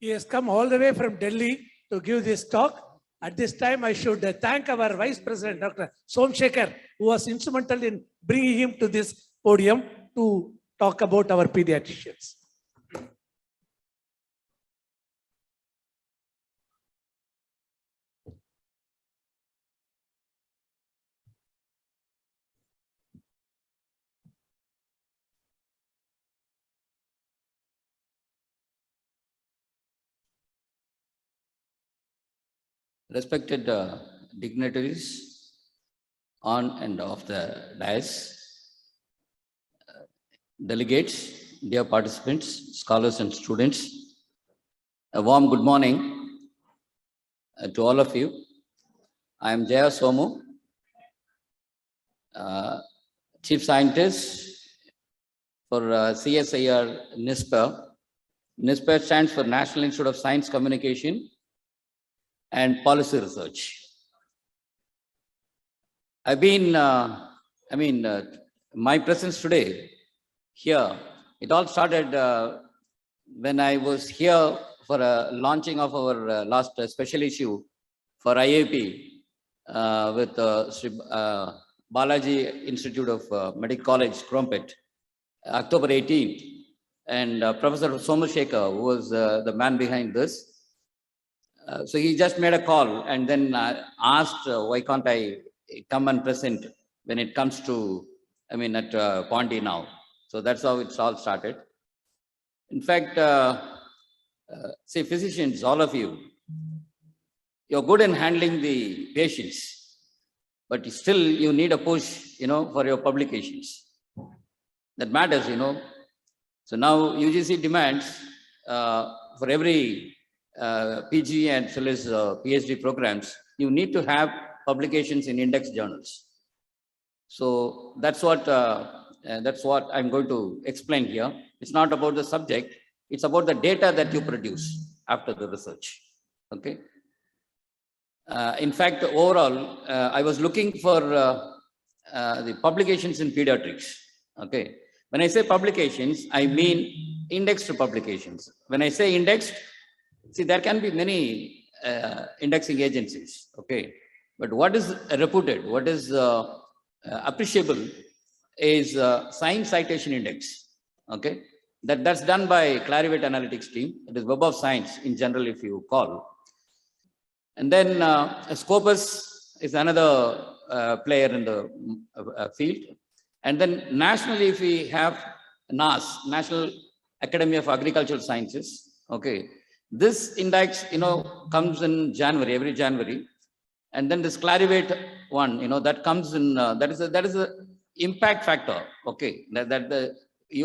He has come all the way from Delhi to give this talk. At this time, I should thank our Vice President, Dr. Somshekhar, who was instrumental in bringing him to this podium to talk about our pediatricians. Respected dignitaries on and off the dais, delegates, dear participants, scholars and students, a warm good morning to all of you. I am Jaya Somu, Chief Scientist for CSIR NISPA. NISPA stands for National Institute of Science Communication and Policy Research. I've been, my presence today here, it all started when I was here for a launching of our last special issue for IAP with Sri Balaji Institute of Medical College, Crumpet, October 18th. And Professor Somshekhar, who was the man behind this, so he just made a call and then asked, why can't I come and present when it comes to, at Pondy now. So that's how it's all started. In fact, say physicians, all of you, you're good in handling the patients, but still you need a push, for your publications. That matters, So now UGC demands for every PG and as well as PhD programs, you need to have publications in index journals. So that's what I'm going to explain here. It's not about the subject; it's about the data that you produce after the research. Okay. In fact, overall, I was looking for the publications in pediatrics. Okay. When I say publications, I mean indexed publications. When I say indexed, see, there can be many indexing agencies, okay? But what is reputed, what is appreciable is Science Citation Index, okay? That's done by Clarivate Analytics team. It is Web of Science in general, if you call. And then Scopus is another player in the field. And then nationally, if we have NAS, National Academy of Agricultural Sciences, okay? This index, comes in January, every January. And then this Clarivate one, that comes in, that is a impact factor, okay?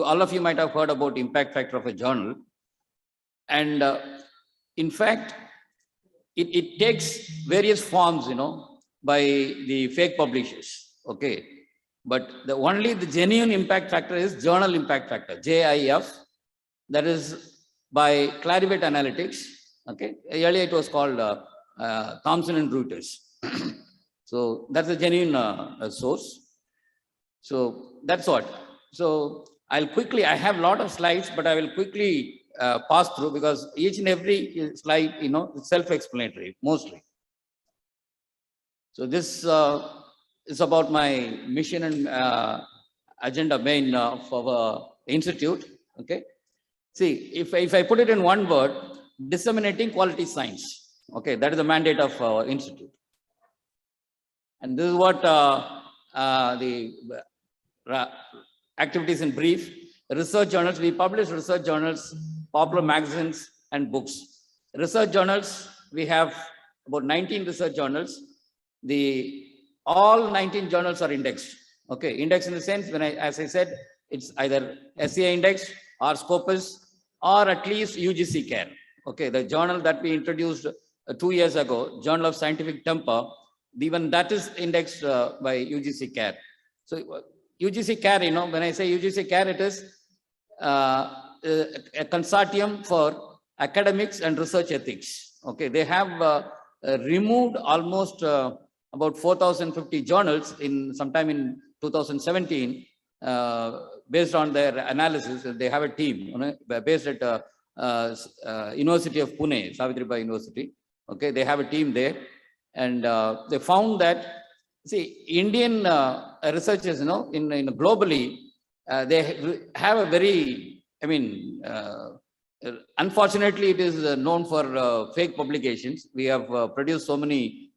All of you might have heard about impact factor of a journal. And in fact, it takes various forms, by the fake publishers, okay? But only the genuine impact factor is journal impact factor, JIF, that is by Clarivate Analytics, okay? Earlier it was called Thomson and Reuters. So that's a genuine source. So that's what. So I have a lot of slides, but I will quickly pass through because each and every slide, is self-explanatory, mostly. So this is about my mission and agenda main of our institute, okay? See, if I put it in one word, disseminating quality science, okay? That is the mandate of our institute. And this is what the activities in brief. Research journals, we publish research journals, popular magazines and books. Research journals, we have about 19 research journals. All 19 journals are indexed. Okay, indexed in the sense, as I said, it's either SCI index or Scopus or at least UGC CARE. Okay, the journal that we introduced 2 years ago, Journal of Scientific Temper, even that is indexed by UGC CARE. So UGC CARE, when I say UGC CARE, it is a consortium for academics and research ethics. Okay, they have removed almost about 4,050 journals sometime in 2017 based on their analysis. They have a team based at University of Pune, Savitribai University. Okay, they have a team there, and they found that, see, Indian researchers, in globally, they have a very, unfortunately, it is known for fake publications. We have produced so many.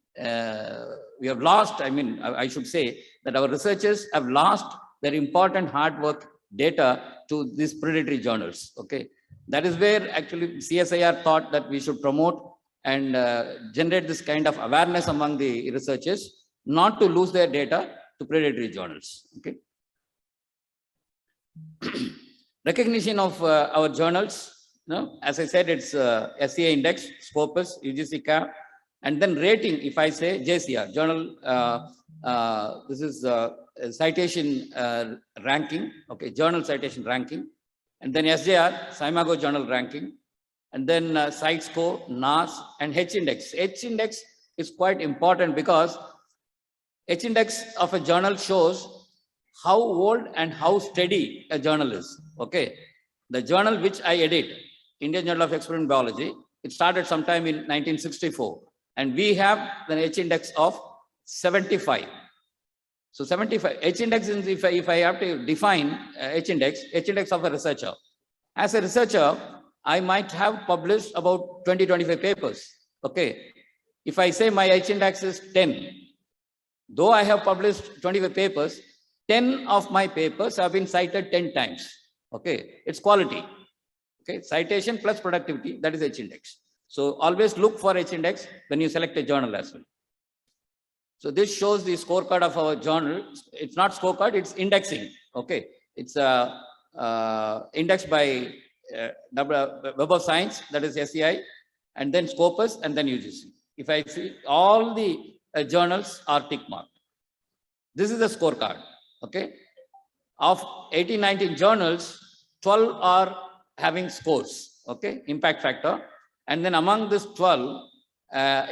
We have lost. I should say that our researchers have lost their important hard work data to these predatory journals. Okay, that is where actually CSIR thought that we should promote and generate this kind of awareness among the researchers, not to lose their data to predatory journals. Okay. Recognition of our journals. As I said, it's SCA index, Scopus, UGC CAP, and then rating. If I say JCR, journal, this is citation ranking. Okay, journal citation ranking, and then SJR, Scimago journal ranking, and then site score, NAS, and H index. H index is quite important because H index of a journal shows how old and how steady a journal is. Okay, the journal which I edit, Indian Journal of Experimental Biology, it started sometime in 1964, and we have the H index of 75. So 75 H index is, if I have to define H index of a researcher. As a researcher, I might have published about 20-25 papers. Okay, if I say my H index is 10, though I have published 25 papers, 10 of my papers have been cited 10 times. Okay, it's quality. Okay, citation plus productivity, that is H index. So always look for H index when you select a journal as well. So this shows the scorecard of our journal. It's not scorecard, it's indexing. Okay, it's indexed by Web of Science, that is SCI, and then Scopus, and then UGC. If I see all the journals are tick marked. This is the scorecard. Okay, of 18-19 journals, 12 are having scores. Okay, impact factor, and then among this 12,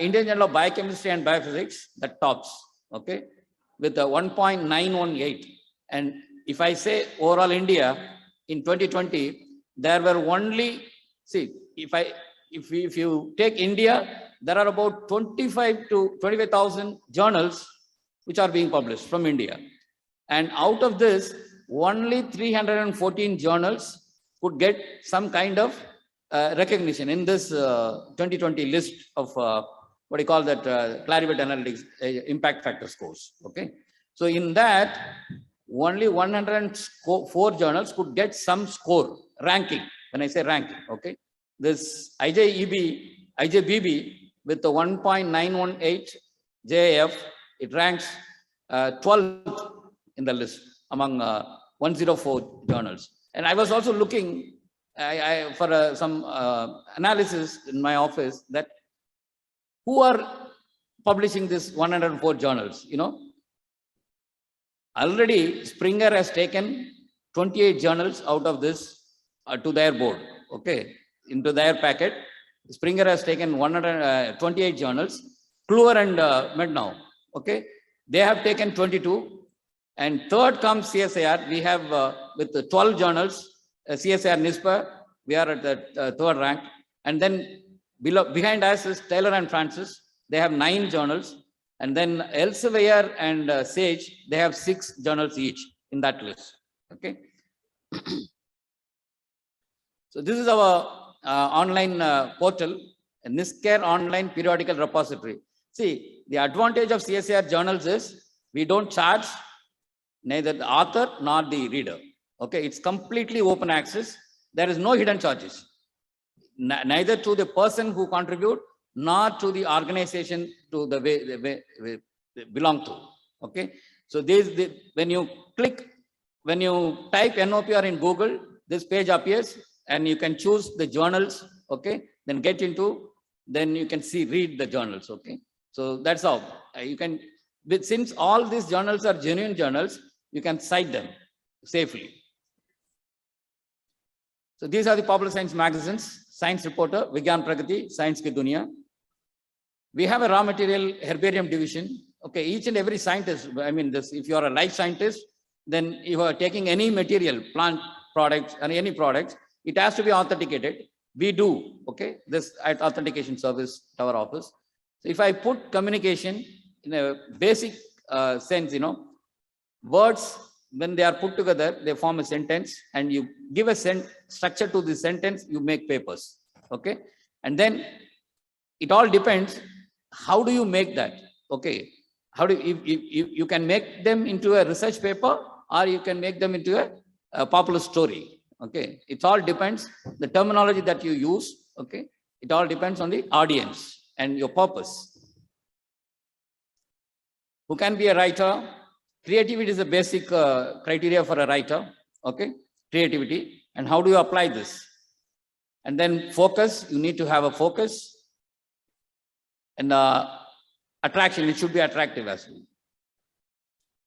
Indian Journal of Biochemistry and Biophysics, that tops. Okay, with a 1.918. And if I say overall India in 2020, there were only, see, if you take India, there are about 25 to 25,000 journals which are being published from India. And out of this, only 314 journals could get some kind of recognition in this 2020 list of what you call that Clarivate Analytics impact factor scores. Okay, so in that, only 104 journals could get some score ranking. When I say ranking, okay, this IJBB with the 1.918 JAF, it ranks 12th in the list among 104 journals. And I was also looking for some analysis in my office that who are publishing this 104 journals. Already Springer has taken 28 journals out of this to their board. Okay, into their packet. Springer has taken 128 journals. Kluwer and Mednow, okay, they have taken 22. And third comes CSIR. We have with the 12 journals, CSIR NISPA, we are at the third rank. And then behind us is Taylor and Francis. They have 9 journals. And then Elsevier and Sage, they have 6 journals each in that list. Okay. So this is our online portal, NISCARE Online Periodical Repository. See, the advantage of CSIR journals is we don't charge neither the author nor the reader. Okay, it's completely open access. There is no hidden charges, neither to the person who contribute nor to the organization to the way they belong to. Okay, so when you type NOPR in Google, this page appears and you can choose the journals. Okay, then then you can read the journals. Okay, so that's all you can. Since all these journals are genuine journals, you can cite them safely. So these are the popular science magazines: Science Reporter, Vigyan Pragati, Science Ki Duniya. We have a raw material herbarium division. Okay, each and every scientist, if you are a life scientist, then you are taking any material, plant products, and any products, it has to be authenticated. we do, okay, this at authentication service at our office. So if I put communication in a basic sense, words, when they are put together, they form a sentence, and you give a structure to the sentence, you make papers, okay? And then it all depends, how do you make that, okay? How do you can make them into a research paper, or you can make them into a popular story, okay? It all depends, the terminology that you use, okay? It all depends on the audience and your purpose. Who can be a writer? Creativity is a basic criteria for a writer, okay? Creativity. And how do you apply this? And then focus, you need to have a focus. And attraction, it should be attractive as well.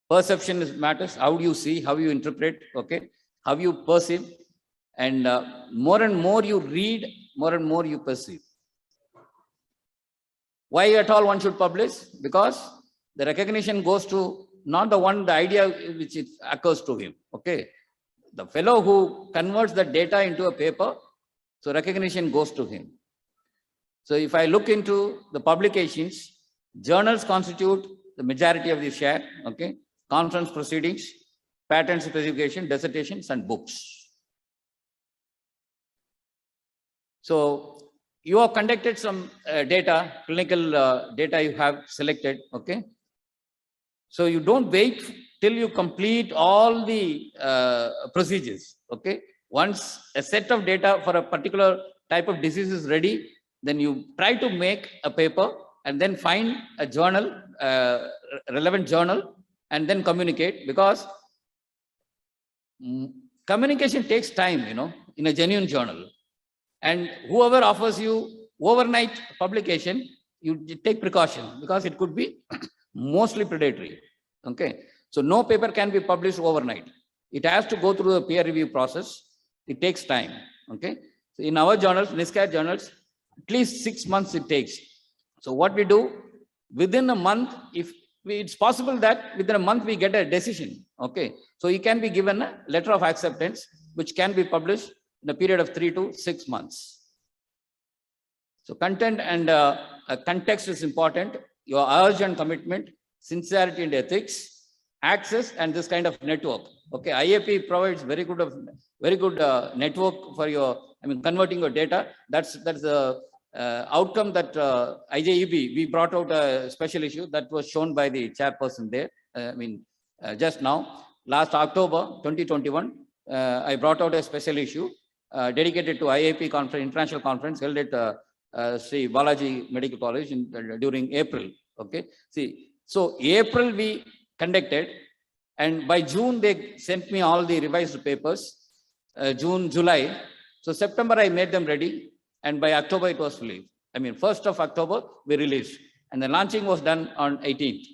Perception matters, how do you see, how you interpret, okay? How you perceive. And more you read, more and more you perceive. Why at all one should publish? Because the recognition goes to not the idea which it occurs to him, okay? The fellow who converts the data into a paper, so recognition goes to him. So if I look into the publications, journals constitute the majority of the share, okay? Conference proceedings, patent specification, dissertations, and books. So you have conducted some data, clinical data you have selected, okay? So you don't wait till you complete all the procedures, okay? Once a set of data for a particular type of disease is ready, then you try to make a paper and then find a journal, relevant journal, and then communicate, because communication takes time, in a genuine journal. And whoever offers you overnight publication, you take precaution, because it could be mostly predatory, okay? So no paper can be published overnight. It has to go through the peer review process. It takes time, okay? So in our journals, NISCAD journals, at least 6 months it takes. So what we do, within a month, it's possible that within a month we get a decision, okay? So you can be given a letter of acceptance, which can be published in a period of 3 to 6 months. So content and context is important. Your urge and commitment, sincerity and ethics, access, and this kind of network. Okay, IAP provides very good network for converting your data. That's the outcome that IJEB, we brought out a special issue that was shown by the chairperson there. Just now, last October 2021, I brought out a special issue dedicated to IAP conference, international conference held at Sri Balaji Medical College during April. Okay, so April we conducted, and by June they sent me all the revised papers. June, July. So September I made them ready, and by October it was released. 1st of October we released, and the launching was done on 18th.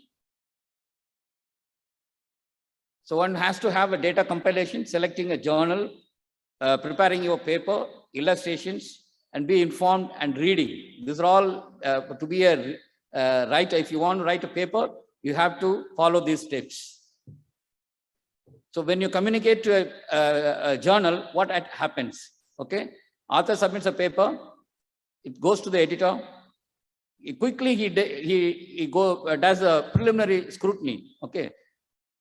So one has to have a data compilation, selecting a journal, preparing your paper, illustrations, and be informed and reading. These are all to be a writer. If you want to write a paper, you have to follow these steps. So when you communicate to a journal, what happens? Okay, author submits a paper, it goes to the editor. Quickly he does a preliminary scrutiny. Okay,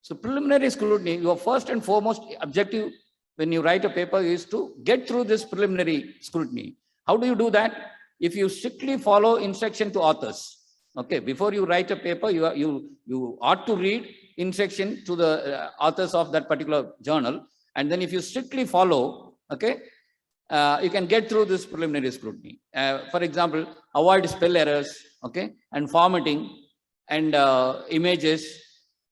so preliminary scrutiny, your first and foremost objective when you write a paper is to get through this preliminary scrutiny. How do you do that? If you strictly follow instruction to authors. Okay, before you write a paper, you ought to read instruction to the authors of that particular journal, and then if you strictly follow, okay, you can get through this preliminary scrutiny. For example, avoid spell errors, okay, and formatting, and images,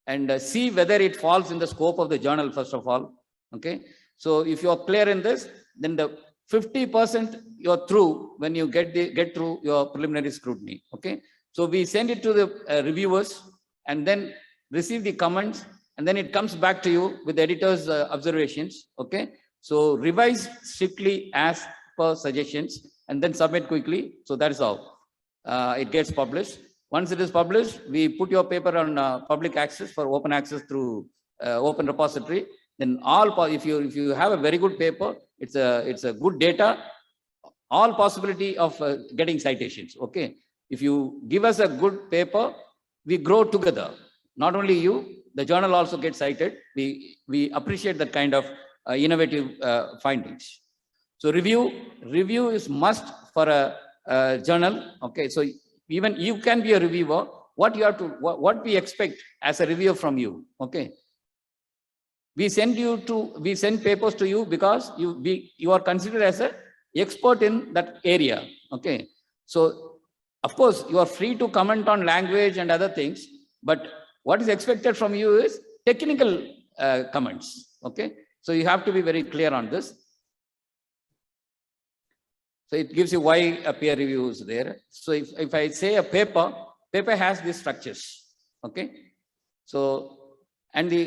and see whether it falls in the scope of the journal first of all. Okay, so if you are clear in this, then the 50% you're through when you get through your preliminary scrutiny. Okay, so we send it to the reviewers and then receive the comments, and then it comes back to you with the editor's observations. Okay, so revise strictly as per suggestions and then submit quickly. So that is how it gets published. Once it is published, we put your paper on public access for open access through open repository. Then if you have a very good paper, it's a good data, all possibility of getting citations. Okay. If you give us a good paper, we grow together. Not only you, the journal also gets cited. We appreciate that kind of innovative findings. So review is must for a journal. Okay. So even you can be a reviewer. What you have to, what we expect as a reviewer from you. Okay. We send papers to you because you are considered as an expert in that area. Okay. So of course you are free to comment on language and other things, but what is expected from you is technical comments. Okay. So you have to be very clear on this. So it gives you why a peer review is there. So if I say a paper has these structures. Okay. So, and the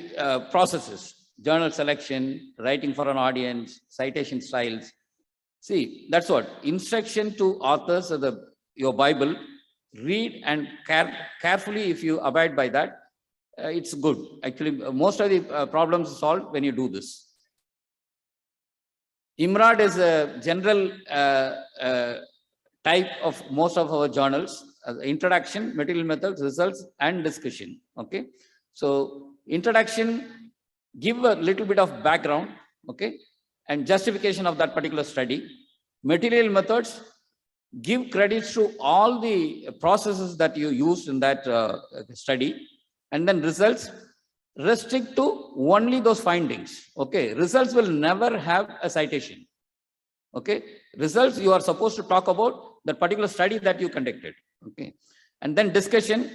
processes, journal selection, writing for an audience, citation styles. See, that's what instruction to authors of your Bible. Read and carefully. If you abide by that, it's good. Actually, most of the problems are solved when you do this. IMRAD is a general type of most of our journals: introduction, material methods, results, and discussion. Okay, so introduction, give a little bit of background, okay, and justification of that particular study. Material methods, give credits to all the processes that you used in that study. And then results, restrict to only those findings. Okay, results will never have a citation. Okay, results, you are supposed to talk about the particular study that you conducted. Okay, and then discussion.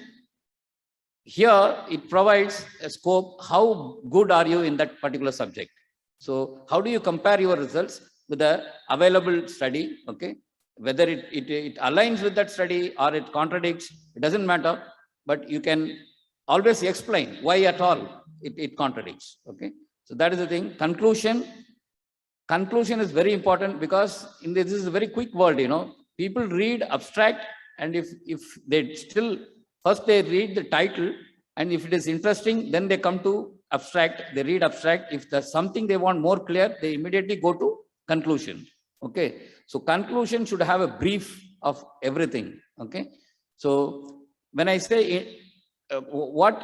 Here it provides a scope. How good are you in that particular subject? So how do you compare your results with the available study? Okay, whether it aligns with that study or it contradicts, it doesn't matter, but you can always explain why at all it contradicts. Okay, so that is the thing. Conclusion is very important, because in this is a very quick world, people read abstract, and if they still first they read the title, and if it is interesting, then they come to abstract, they read abstract. If there's something they want more clear, they immediately go to conclusion. Okay, so conclusion should have a brief of everything. Okay, so when I say what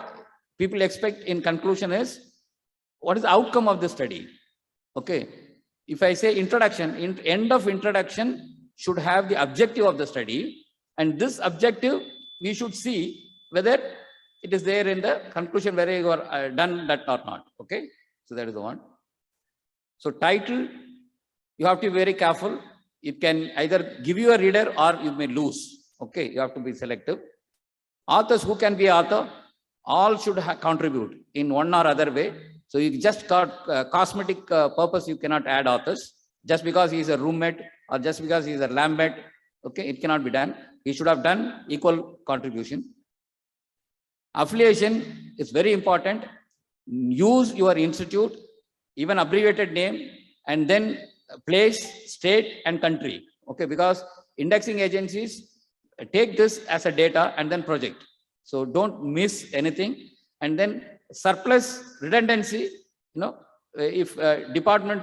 people expect in conclusion is, what is the outcome of the study? Okay, if I say introduction, end of introduction should have the objective of the study, and this objective we should see whether it is there in the conclusion, whether you are done that or not. Okay, so that is the one. So title, you have to be very careful. It can either give you a reader or you may lose. Okay, you have to be selective. Authors, who can be author? All should contribute in one or other way. So you just got cosmetic purpose, you cannot add authors. Just because he is a roommate or just because he is a lambert, okay, it cannot be done. He should have done equal contribution. Affiliation is very important. Use your institute, even abbreviated name, and then place, state, and country. Okay, because indexing agencies take this as a data and then project. So don't miss anything. And then surplus redundancy, if department,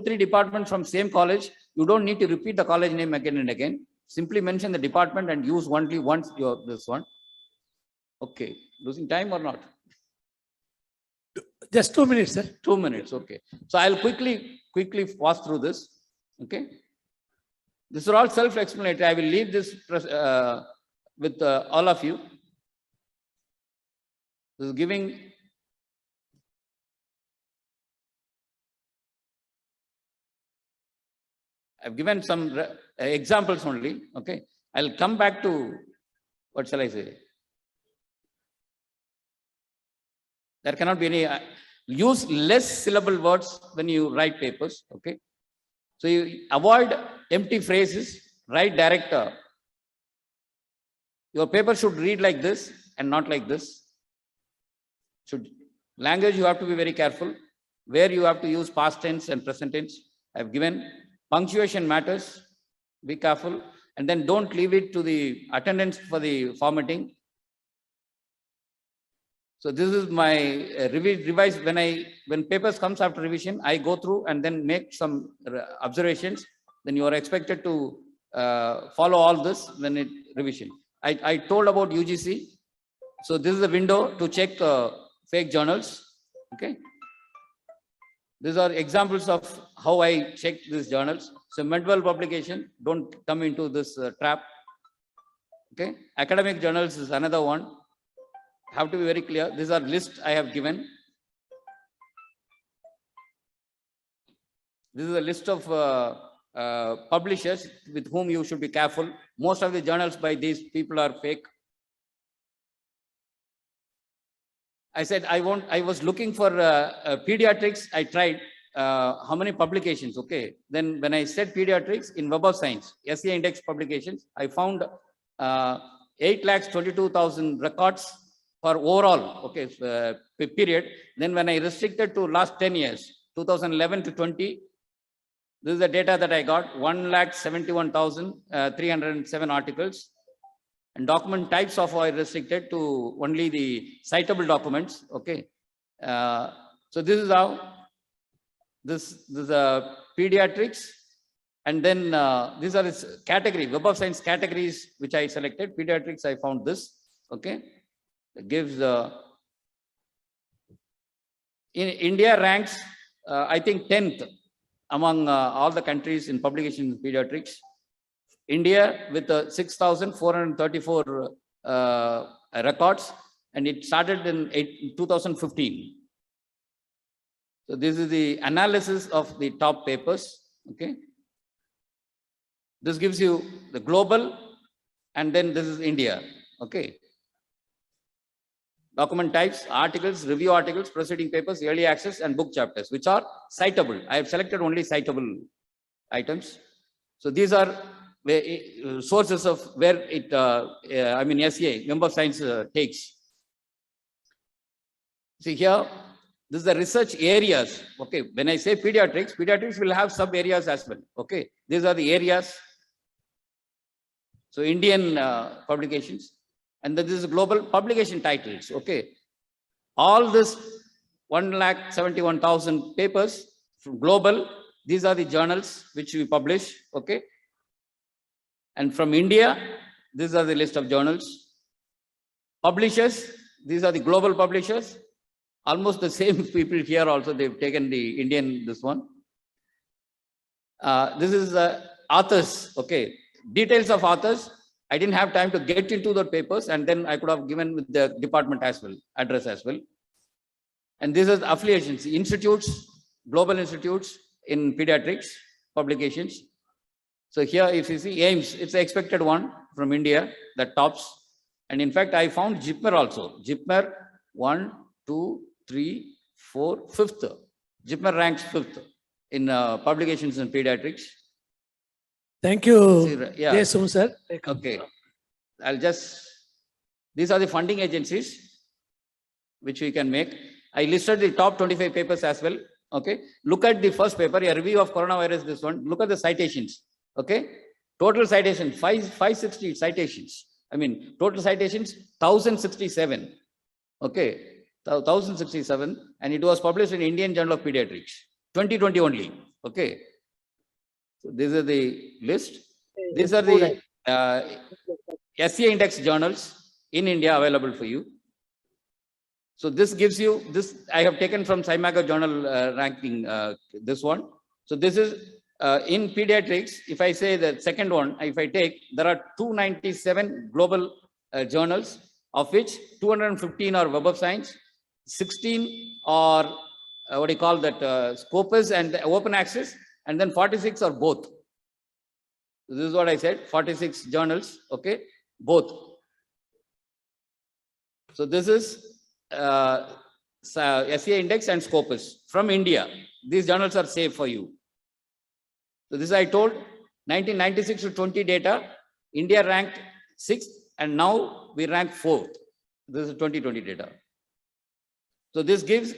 three departments from same college, you don't need to repeat the college name again and again. Simply mention the department and use only once this one. Okay, losing time or not? Just 2 minutes, sir. 2 minutes, okay. So I'll quickly pass through this. Okay. This is all self-explanatory. I will leave this with all of you. This is giving I've given some examples only. Okay, I'll come back to, what shall I say? There cannot be any, use less syllable words when you write papers. Okay, so you avoid empty phrases, write direct. Your paper should read like this and not like this. Language, you have to be very careful. Where you have to use past tense and present tense, I've given. Punctuation matters, be careful. And then don't leave it to the attendance for the formatting. So this is my revise. When papers comes after revision, I go through and then make some observations. then you are expected to follow all this when it revision. I told about UGC. So this is the window to check fake journals. Okay. These are examples of how I check these journals. So multiple publication, don't come into this trap. Okay. Academic journals is another one. Have to be very clear. These are lists I have given. This is a list of publishers with whom you should be careful. Most of the journals by these people are fake. I said I was looking for pediatrics. I tried how many publications. Okay, then when I said pediatrics in Web of Science, SCA index publications, I found 8,22,000 records for overall. Okay, period. Then when I restricted to last 10 years, 2011 to 20. This is the data that I got, 1,71,307 articles. And document types of are restricted to only the citable documents. Okay. So this is how this is pediatrics. And then these are its category, Web of Science categories, which I selected. Pediatrics, I found this. Okay. It gives in India ranks, I think 10th. Among all the countries in publication in pediatrics, India with 6,434 records, and it started in 2015. So this is the analysis of the top papers. Okay, this gives you the global, and then this is India. Okay. Document types, articles, review articles, proceeding papers, early access, and book chapters, which are citable. I have selected only citable items. So these are sources of where it, I mean, SCA, Web of Science takes. See here, this is the research areas. Okay, when I say pediatrics, pediatrics will have sub areas as well. Okay, these are the areas. So Indian publications. And then this is global publication titles. Okay. All this 1,71,000 papers from global, these are the journals which we publish. Okay. And from India, these are the list of journals. Publishers, these are the global publishers. Almost the same people here also, they've taken the Indian, this one. This is authors. Okay. Details of authors. I didn't have time to get into the papers, and then I could have given with the department as well, address as well. And this is affiliations, institutes, global institutes in pediatrics publications. So here, if you see AIMS, it's the expected one from India that tops. And in fact, I found JIPMER also. JIPMER 1, 2, 3, 4, 5th. JIPMER ranks 5th in publications in pediatrics. Thank you. Yeah. Yes, sir. Okay. I'll just, these are the funding agencies which we can make. I listed the top 25 papers as well. Okay. Look at the first paper, a review of coronavirus, this one. Look at the citations. Okay. Total citation, 560 citations. I mean, total citations, 1,067. Okay. 1,067. And it was published in Indian Journal of Pediatrics, 2020 only. Okay. So these are the list. These are the SCA index journals in India available for you. So this gives you this. I have taken from Scimago journal ranking this one. So this is in pediatrics. If I say the second one, if I take, there are 297 global journals, of which 215 are Web of Science, 16 are what do you call that, Scopus and open access. And then 46 are both. This is what I said, 46 journals, okay, both. So this is SCA index and Scopus from India. These journals are safe for you. So this I told, 1996 to 20 data, India ranked 6th and now we rank 4th. This is 2020 data. So this gives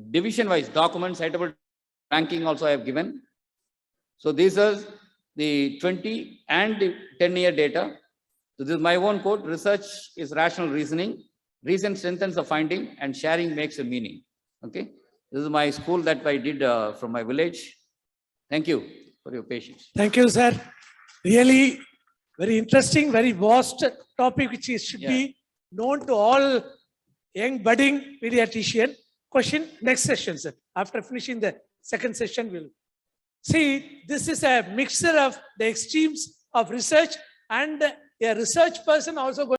division-wise documents, citable ranking also I have given. So these are the 20 and the 10-year data. So this is my own quote, research is rational reasoning, reason strengthens the finding and sharing makes a meaning. Okay. This is my school that I did from my village. Thank you. for your patience. Thank you, sir. Really very interesting, very vast topic which should be known to all young budding pediatrician. Question, next session, sir. After finishing the second session, we'll see. This is a mixture of the extremes of research, and a research person also going